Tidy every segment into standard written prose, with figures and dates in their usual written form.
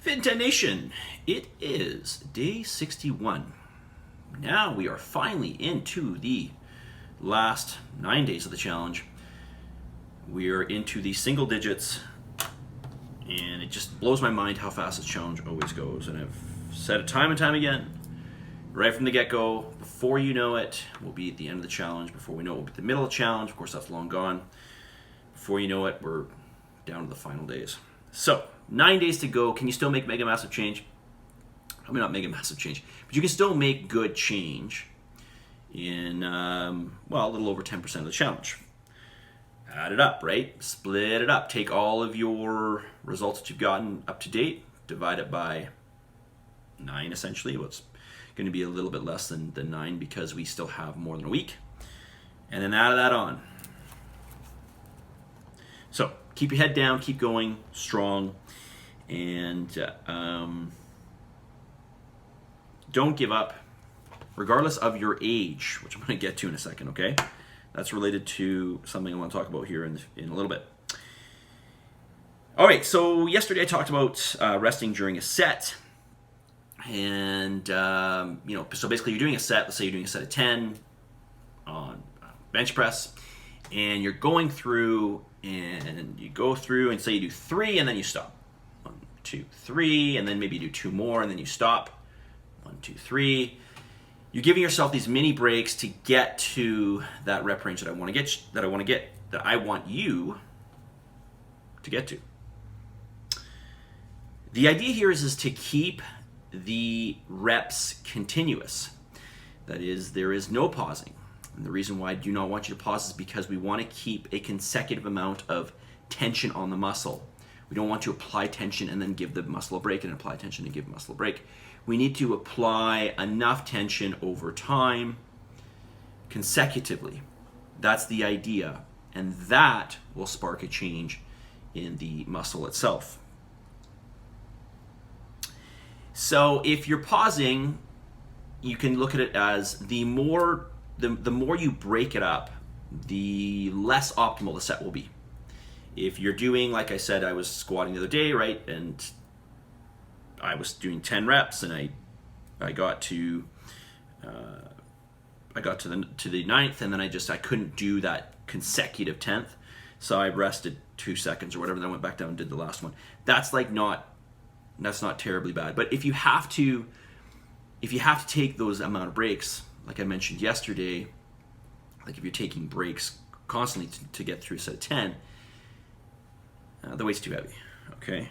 FitIntent Nation, it is day 61. Now we are finally into the last 9 days of the challenge. We are into the single digits, and it just blows my mind how fast this challenge always goes. And I've said it time and time again, right from the get-go. Before you know it, we'll be at the end of the challenge. Before we know it, we'll be at the middle of the challenge. Of course, that's long gone. Before you know it, we're down to the final days. So, 9 days to go. Can you still make mega massive change? I mean, not mega massive change, but you can still make good change in, well, a little over 10% of the challenge. Add it up, right? Split it up. Take all of your results that you've gotten up to date, divide it by 9, essentially. Well, it's going to be a little bit less than 9 because we still have more than a week. And then add that on. So, keep your head down, keep going strong, and don't give up, regardless of your age, which I'm going to get to in a second, okay? That's related to something I want to talk about here in a little bit. All right, so yesterday I talked about resting during a set, and so basically you're doing a set. Let's say you're doing a set of 10 on bench press, and you're going through, and you go through, and say you do 3, and then you stop. 1, 2, 3, and then maybe you do 2 more, and then you stop. 1, 2, 3. You're giving yourself these mini breaks to get to that rep range that I want you to get to. The idea here is to keep the reps continuous. That is, there is no pausing. And the reason why I do not want you to pause is because we want to keep a consecutive amount of tension on the muscle. We don't want to apply tension and then give the muscle a break and apply tension and give the muscle a break. We need to apply enough tension over time, consecutively. That's the idea. And that will spark a change in the muscle itself. So if you're pausing, you can look at it as the more you break it up, the less optimal the set will be. If you're doing, like I said, I was squatting the other day, right? And I was doing 10 reps, and I got to the 9th, and then I couldn't do that consecutive 10th, so I rested 2 seconds or whatever. Then I went back down and did the last one. That's not terribly bad. But if you have to take those amount of breaks, like I mentioned yesterday, like if you're taking breaks constantly to get through a set of 10, the weight's too heavy. Okay,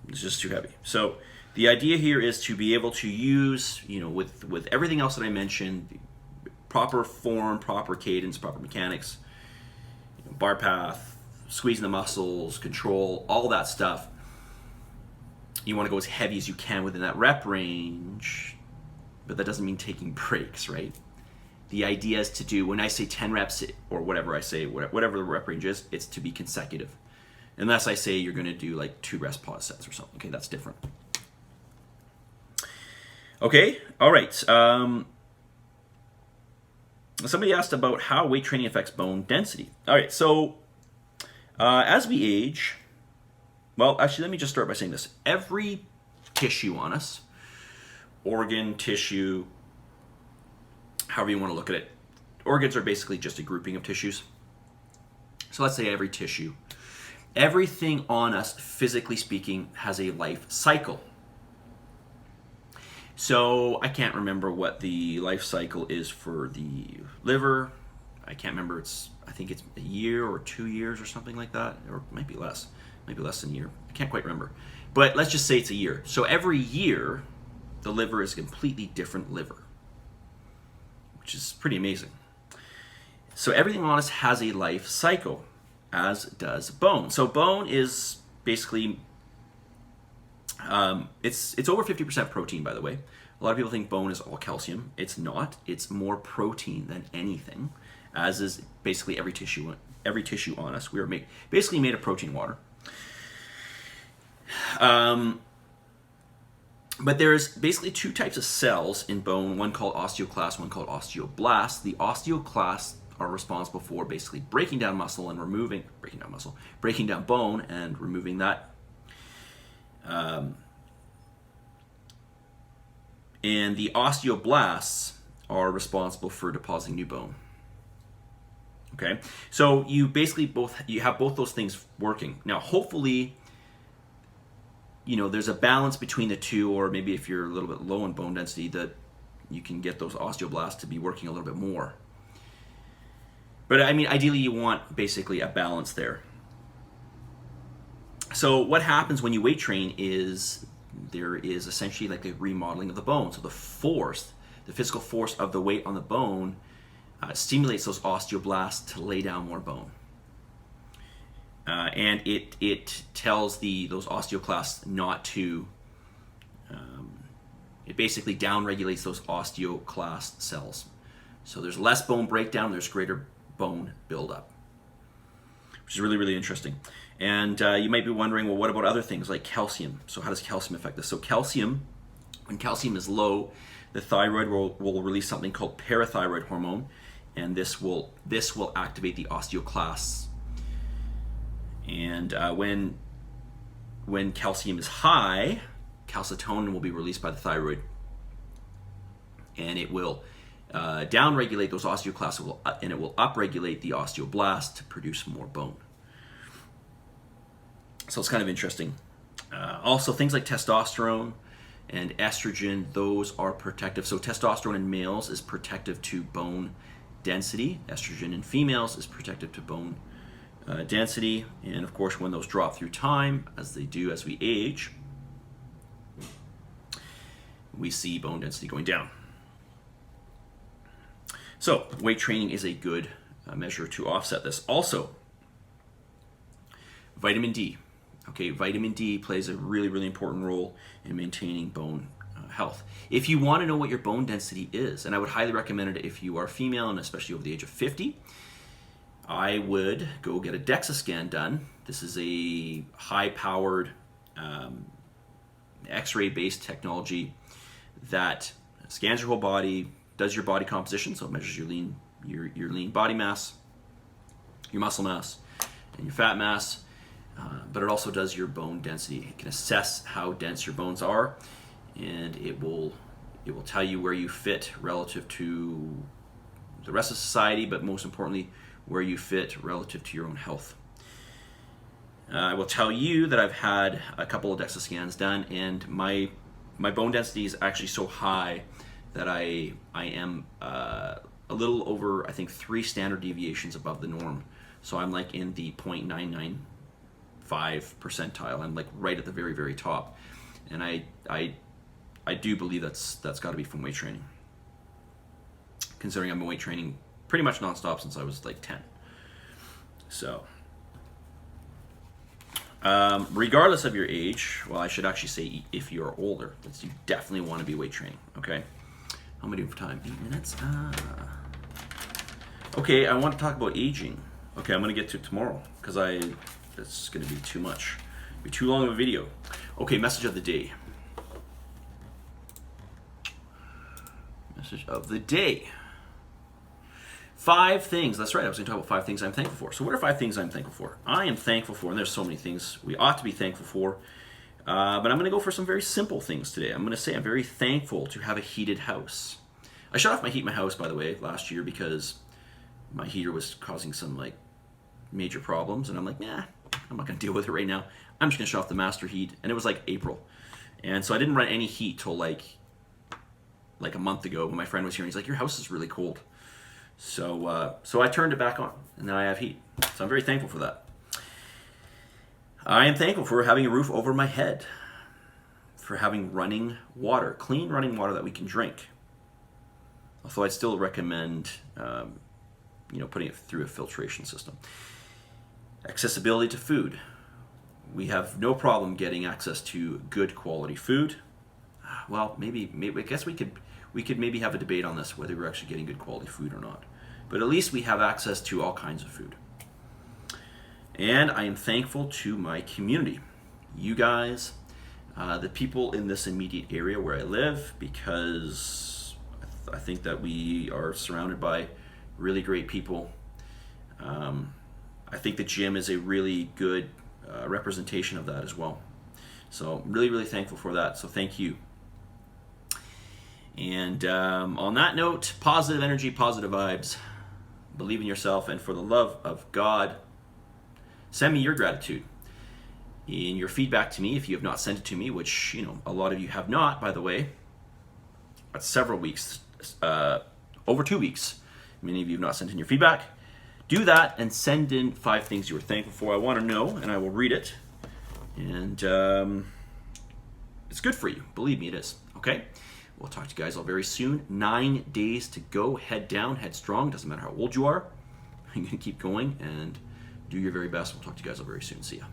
it's just too heavy. So the idea here is to be able to use, with everything else that I mentioned, proper form, proper cadence, proper mechanics, bar path, squeezing the muscles, control, all that stuff. You want to go as heavy as you can within that rep range, but that doesn't mean taking breaks, right? The idea is to do, when I say 10 reps or whatever I say, whatever the rep range is, it's to be consecutive. Unless I say you're going to do like 2 rest pause sets or something. Okay, that's different. Okay, all right. Somebody asked about how weight training affects bone density. All right, so as we age, well, actually, let me just start by saying this. Every tissue on us, organ, tissue, however you want to look at it, organs are basically just a grouping of tissues. So let's say every tissue. Everything on us, physically speaking, has a life cycle. So I can't remember what the life cycle is for the liver. I can't remember. I think it's a year or 2 years or something like that, or it might be less than a year. I can't quite remember. But let's just say it's a year. So every year, the liver is a completely different liver, which is pretty amazing. So everything on us has a life cycle, as does bone. So bone is basically, it's over 50% protein, by the way. A lot of people think bone is all calcium. It's not. It's more protein than anything, as is basically every tissue on us. We are basically made of protein water. But there's basically 2 types of cells in bone, one called osteoclast, one called osteoblast. The osteoclasts are responsible for basically breaking down muscle and breaking down bone and removing that And the osteoblasts are responsible for depositing new bone. Okay, so you basically have both those things working. Now, hopefully, there's a balance between the two, or maybe if you're a little bit low in bone density, that you can get those osteoblasts to be working a little bit more. But I mean, ideally, you want basically a balance there. So what happens when you weight train is there is essentially like a remodeling of the bone. So the physical force of the weight on the bone stimulates those osteoblasts to lay down more bone. And it tells those osteoclasts not to, it basically downregulates those osteoclast cells. So there's less bone breakdown, there's greater bone buildup, which is really, really interesting. And you might be wondering, well, what about other things like calcium? So how does calcium affect this? So when calcium is low, the thyroid will release something called parathyroid hormone, and this will activate the osteoclasts. And when calcium is high, calcitonin will be released by the thyroid, and it will downregulate those osteoclasts, and it will upregulate the osteoblasts to produce more bone. So it's kind of interesting. Also, things like testosterone and estrogen, those are protective. So testosterone in males is protective to bone density. Estrogen in females is protective to bone density. And of course, when those drop through time, as they do as we age, we see bone density going down. So weight training is a good measure to offset this. Also, vitamin D. Okay, vitamin D plays a really, really important role in maintaining bone health. If you want to know what your bone density is, and I would highly recommend it if you are female and especially over the age of 50, I would go get a DEXA scan done. This is a high-powered X-ray based technology that scans your whole body, does your body composition, so it measures your lean body mass, your muscle mass, and your fat mass. But it also does your bone density. It can assess how dense your bones are, and it will tell you where you fit relative to the rest of society, but most importantly, where you fit relative to your own health. I will tell you that I've had a couple of DEXA scans done, and my bone density is actually so high that I am a little over, I think, 3 standard deviations above the norm. So I'm like in the 0.995 percentile. I'm like right at the very, very top. And I do believe that's got to be from weight training, considering I've been weight training pretty much nonstop since I was like 10. So regardless of your age, well, I should actually say if you're older, you definitely want to be weight training. Okay, how am I doing for time? 8 minutes. Okay, I want to talk about aging. Okay, I'm going to get to it tomorrow because it's going to be too much. It'll be too long of a video. Okay, message of the day. Message of the day. 5 things. That's right. I was going to talk about 5 things I'm thankful for. So what are 5 things I'm thankful for? I am thankful for, and there's so many things we ought to be thankful for, but I'm going to go for some very simple things today. I'm going to say I'm very thankful to have a heated house. I shut off my heat in my house, by the way, last year because my heater was causing some like major problems, and I'm like, nah, I'm not going to deal with it right now. I'm just going to shut off the master heat, and it was like April, and so I didn't run any heat till like a month ago when my friend was here, and he's like, your house is really cold. So I turned it back on, and now I have heat. So I'm very thankful for that. I am thankful for having a roof over my head, for having running water, clean running water that we can drink. Although I'd still recommend, putting it through a filtration system. Accessibility to food. We have no problem getting access to good quality food. Well, maybe I guess we could maybe have a debate on this, whether we're actually getting good quality food or not. But at least we have access to all kinds of food. And I am thankful to my community. You guys, the people in this immediate area where I live, because I think that we are surrounded by really great people. I think the gym is a really good representation of that as well. So I'm really, really thankful for that. So thank you. And on that note, positive energy, positive vibes. Believe in yourself, and for the love of God, send me your gratitude in your feedback to me if you have not sent it to me, which, a lot of you have not, by the way. That's several weeks, over 2 weeks. Many of you have not sent in your feedback. Do that and send in 5 things you were thankful for. I want to know, and I will read it. And it's good for you. Believe me, it is. Okay? We'll talk to you guys all very soon. 9 days to go. Head down, head strong. Doesn't matter how old you are. You're going to keep going and do your very best. We'll talk to you guys all very soon. See ya.